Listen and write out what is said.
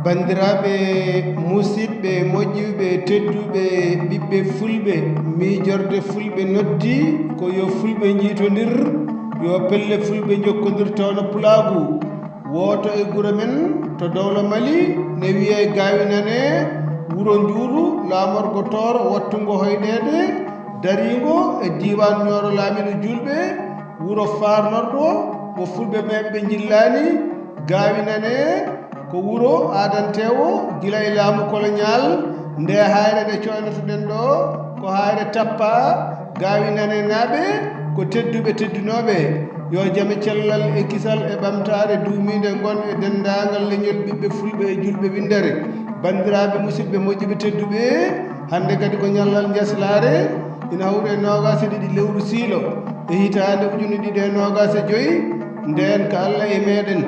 bandiraɓe musidɓe moƴƴuɓe tedduɓe ɓiɓɓe fulɓe miijorde fulɓe noddi ko yo fulɓe jiitodir yo pelle fulɓe jokkodir tawno pulaagu woto e guro men to dowlo mali ne wiye gawinane wuro njuuru laamorgo tooro wattungo hoyɗede darigo e diwan ñooro laamiɗo julɓe wuro farnorɗo mo fulɓe meɓe jillani gawinane ko wuro adantewo gila e laamu colonial nde hayre ɗe coynatoɗen ɗo ko hayre tappa gawinane naaɓe ko tedduɓe teddunoɓe yo jaame cellal e kisal e ɓamtare duumide gon e dendagal leñol ɓiɓɓe fulɓe e julɓe windere bandiraɓe musidɓe moƴƴuɓe tedduɓe hande kadi ko ñallal jaslare ina hawri e nogas e ɗiɗi lewru siilo e hitande ujune ɗiɗi e nogas e joyyi nden ko Allah e meɗen